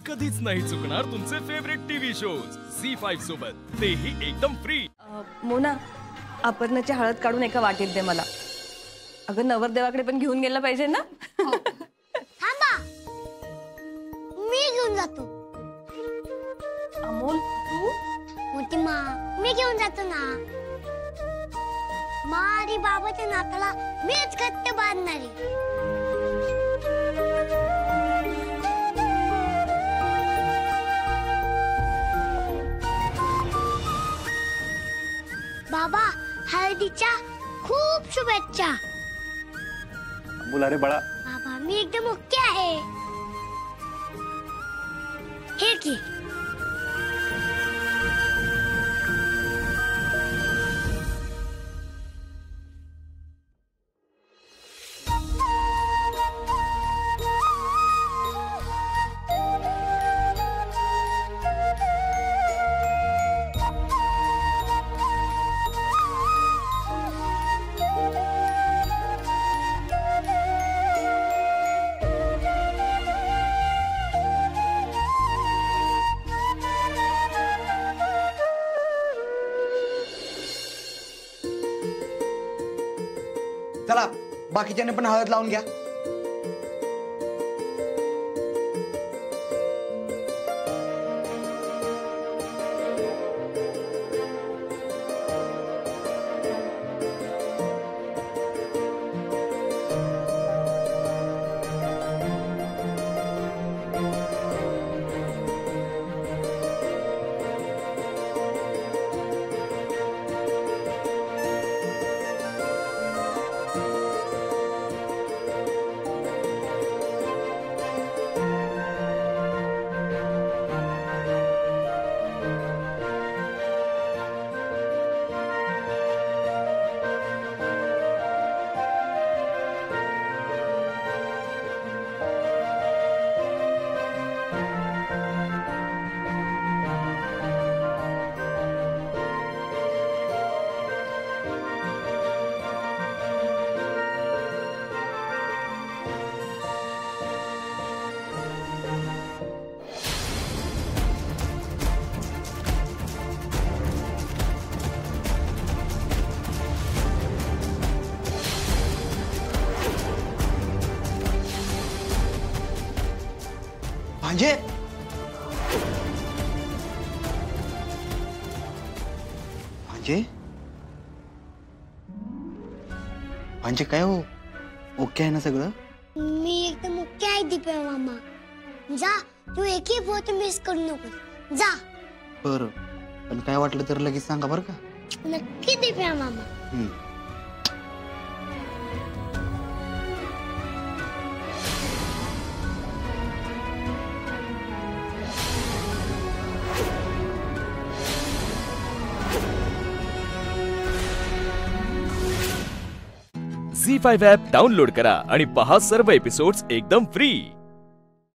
कधीच नाही चुकणार तुमचे फेवरेट टीव्ही शोज झी5 सोबत, तेही एकदम फ्री। मोना, अपर्णाची हळद काढून एका वाटीत दे मला। अगं नवरदेवाकडे पण घेऊन गेला पाहिजे ना। थांबा, मी घेऊन जातो। अमोल तू? मोठी माँ, मी घेऊन जातो ना। मारी बाबाच्या नाताला मीच घट्ट बांधणारी। बाबा, हळदीच्या खूप शुभेच्छा। बोला रे बाळा। बाबा, मी एकदम ओके आहे। हे की चला बाकीच्याने पण हळद लावून घ्या। भांजे, भांजे, भांजे काय हो? ओके आहे ना सगळं? मी एकदम ओके आहे दीपा मामा। जा, तू एकही फोटो मिस करू नको। जा। बरं, पण काय वाटलं तर लगेच सांगा बरं का? नक्की दीपा मामा। झी5 ॲप डाउनलोड करा आणि पहा सर्व एपिसोड्स एकदम फ्री।